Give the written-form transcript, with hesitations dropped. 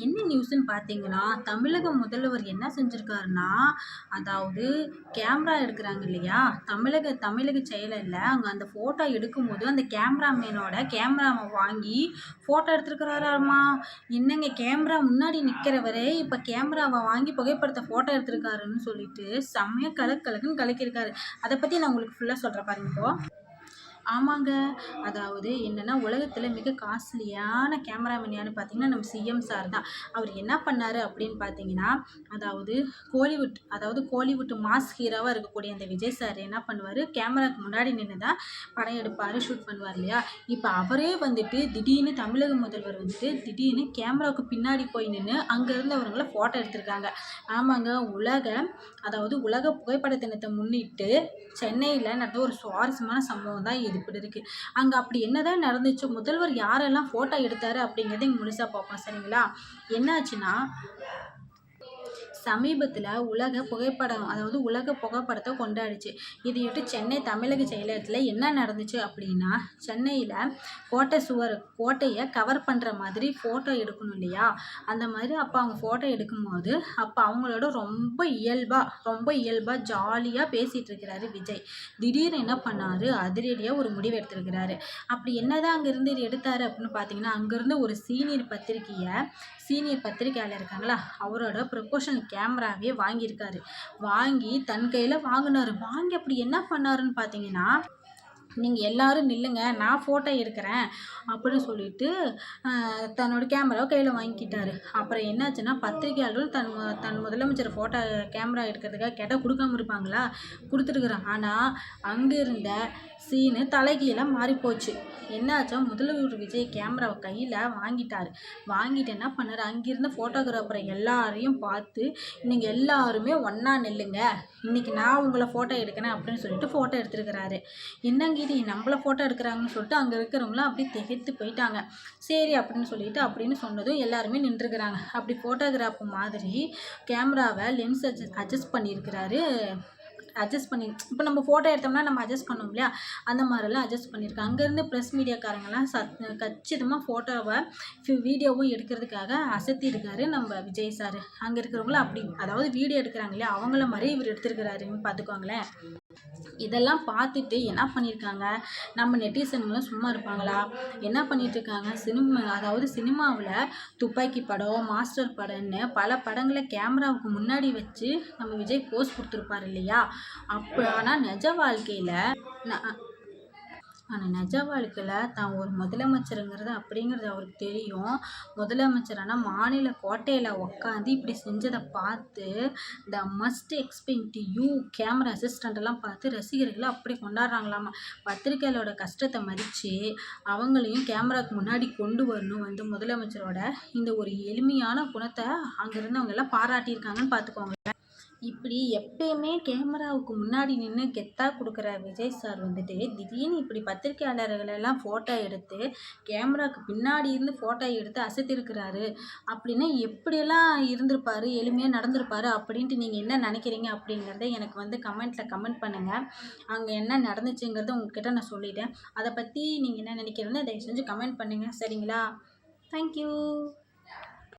என்ன நியூஸ்ன்னு பார்த்தீங்கன்னா, தமிழக முதல்வர் என்ன செஞ்சிருக்காருன்னா, அதாவது கேமரா எடுக்குறாங்க இல்லையா? தமிழக தமிழக செயலர்ல அங்க அந்த ஃபோட்டோ எடுக்கும்போது, அந்த கேமராமேனோட கேமராவ வாங்கி ஃபோட்டோ எடுத்துருக்கிறாராமா. என்னங்க கேமரா முன்னாடி நிக்கிறவரே, இப்ப கேமராவ வாங்கி புகைப்படத்த ஃபோட்டோ எடுத்திருக்காருன்னு சொல்லிட்டு, செம்மையா கலக்கு கலக்குன்னு கலக்கியிருக்காரு. அத பத்தி நான் உங்களுக்கு ஃபுல்லா சொல்றேன் பாருங்க இப்போ. ஆமாங்க. அதாவது என்னன்னா, உலகத்தில மிக காஸ்ட்லியான கேமராமேன் யாருன்னு பார்த்தீங்கன்னா, நம்ம சிஎம் சார் தான். அவர் என்ன பண்ணாரு அப்படின்னு பார்த்தீங்கன்னா, கோலிவுட் மாஸ் ஹீரோவா இருக்கக்கூடிய அந்த விஜய் சார் என்ன பண்ணுவாரு, கேமராக்கு முன்னாடி நின்னு தான் படம் எடுப்பாரு, ஷூட் பண்ணுவார் இல்லையா? இப்ப அவரே வந்துட்டு திடீர்னு தமிழக முதல்வர் வந்துட்டு திடீர்னு கேமராவுக்கு பின்னாடி போய் நின்னு, அங்க இருந்தவங்கள ஃபோட்டோ எடுத்திருக்காங்க. ஆமாங்க. உலக புகைப்பட தினத்த முன்னிட்டு சென்னையில நடந்த ஒரு சுவாரஸ்யமான சம்பவம் தான் இது. இப்படி இருக்கு. அங்க அப்படி என்னதான் நடந்துச்சு, முதல்வர் யாரெல்லாம் ஃபோட்டோ எடுத்தாரு அப்படிங்கிறத இங்க முழுசா பார்ப்போம். சரிங்களா? என்னாச்சுன்னா, சமீபத்தில் உலக புகைப்படத்தை கொண்டாடுச்சு. இதையொட்டி சென்னை தமிழக செயலகத்தில் என்ன நடந்துச்சு அப்படின்னா, சென்னையில் கோட்டையை கவர் பண்ணுற மாதிரி ஃபோட்டோ எடுக்கணும் இல்லையா? அந்த மாதிரி அப்போ அவங்க ஃபோட்டோ எடுக்கும்போது அப்போ அவங்களோட ரொம்ப இயல்பாக ஜாலியாக பேசிகிட்டு இருக்கிறாரு விஜய். திடீர்னு என்ன பண்ணார், அதிரடியாக ஒரு முடிவு எடுத்திருக்கிறாரு. அப்படி என்னதான் அங்கேருந்து எடுத்தார் அப்படின்னு பார்த்தீங்கன்னா, அங்கேருந்து ஒரு சீனியர் பத்திரிக்கையாளர் இருக்காங்களா, அவரோட ப்ரொபோஷனல் கேமராவே வாங்கியிருக்காரு. வாங்கி தன் கையில் வாங்கினாரு. வாங்கி அப்படி என்ன பண்ணாருன்னு பார்த்தீங்கன்னா, நீங்கள் எல்லாரும் நில்லுங்க, நான் ஃபோட்டோ எடுக்கிறேன் அப்படின்னு சொல்லிட்டு தன்னோட கேமராவை கையில் வாங்கிக்கிட்டாரு. அப்புறம் என்னாச்சுன்னா, பத்திரிகையாளரும் தன் முதலமைச்சர் ஃபோட்டோ கேமரா எடுக்கிறதுக்காக கேட்டால் கொடுக்காம இருப்பாங்களா? கொடுத்துருக்குறான். ஆனால் அங்கே இருந்த சீனு தலைகீழாக மாறிப்போச்சு. என்னாச்சோ, முதல்வர் விஜய் கேமராவை கையில் வாங்கிட்டார். வாங்கிட்டு என்ன பண்ணார், அங்கிருந்த ஃபோட்டோகிராஃபரை எல்லாரையும் பார்த்து, நீங்கள் எல்லாருமே ஒன்றா நில்லுங்க, இன்றைக்கி நான் உங்களை ஃபோட்டோ எடுக்கிறேன் அப்படின்னு சொல்லிட்டு ஃபோட்டோ எடுத்துருக்கிறாரு. என்னங்க இது, நம்மளை ஃபோட்டோ எடுக்கிறாங்கன்னு சொல்லிட்டு அங்கே இருக்கிறவங்களாம் அப்படியே திகைத்து போயிட்டாங்க. சரி அப்படின்னு சொன்னதும் எல்லாருமே நின்றுக்கிறாங்க. அப்படி ஃபோட்டோகிராஃப் மாதிரி கேமராவை லென்ஸ் அட்ஜஸ்ட் பண்ணியிருக்கிறாரு. இப்போ நம்ம ஃபோட்டோ எடுத்தோம்னா நம்ம அட்ஜஸ்ட் பண்ணோம் இல்லையா? அந்த மாதிரிலாம் அட்ஜஸ்ட் பண்ணியிருக்காங்க. அங்கேருந்து ப்ரெஸ் மீடியாக்காரங்கெல்லாம் கச்சிதமாக ஃபோட்டோவை வீடியோவும் எடுக்கிறதுக்காக அசத்தியிருக்காரு நம்ம விஜய் சார். அங்கே இருக்கிறவங்கள வீடியோ எடுக்கிறாங்க இல்லையா, அவங்கள மாதிரி இவர் எடுத்துருக்கிறாருன்னு பார்த்துக்கோங்களேன். இதெல்லாம் பார்த்துட்டு என்ன பண்ணியிருக்காங்க, நம்ம நெட்டிசன்களும் சும்மா இருப்பாங்களா? என்ன பண்ணிட்டு இருக்காங்க, சினிமாவில் துப்பாக்கி படம், மாஸ்டர் படம்னு பல படங்களை கேமராவுக்கு முன்னாடி வச்சு நம்ம விஜய் போஸ் கொடுத்துருப்பார் இல்லையா? ஆனால் நிஜ வாழ்க்கையில் தான் ஒரு முதலமைச்சருங்கிறது அப்படிங்கிறது அவருக்கு தெரியும். முதலமைச்சரான மாநில கோட்டையில் உட்காந்து இப்படி செஞ்சதை பார்த்து the must explain to you camera அசிஸ்டண்ட்டெல்லாம் பார்த்து ரசிகர்களை அப்படி கொண்டாடுறாங்களாமா. பத்திரிக்கையாளரோட கஷ்டத்தை மதித்து அவங்களையும் கேமராவுக்கு முன்னாடி கொண்டு வரணும் வந்து முதலமைச்சரோட இந்த ஒரு எளிமையான குணத்தை அங்கேருந்து எல்லாம் பாராட்டியிருக்காங்கன்னு பார்த்துக்கோங்க. இப்படி எப்பயுமே கேமராவுக்கு முன்னாடி நின்று கெத்தாக கொடுக்குற விஜய் சார் வந்துட்டு திடீர்னு இப்படி பத்திரிக்கையாளர்களெல்லாம் ஃபோட்டோ எடுத்து கேமராவுக்கு பின்னாடி இருந்து ஃபோட்டோ எடுத்து அசத்திருக்கிறாரு. அப்படின்னா எப்படியெல்லாம் இருந்திருப்பாரு, எளிமையாக நடந்திருப்பாரு அப்படின்ட்டு நீங்கள் என்ன நினைக்கிறீங்க அப்படிங்கிறத எனக்கு கமெண்ட்டில் கமெண்ட் பண்ணுங்கள். அங்கே என்ன நடந்துச்சுங்கிறத உங்ககிட்ட நான் சொல்லிட்டேன். அதை பற்றி நீங்கள் என்ன நினைக்கிறீங்கன்னு தயவு செஞ்சு கமெண்ட் பண்ணுங்கள். சரிங்களா? தேங்க்யூ.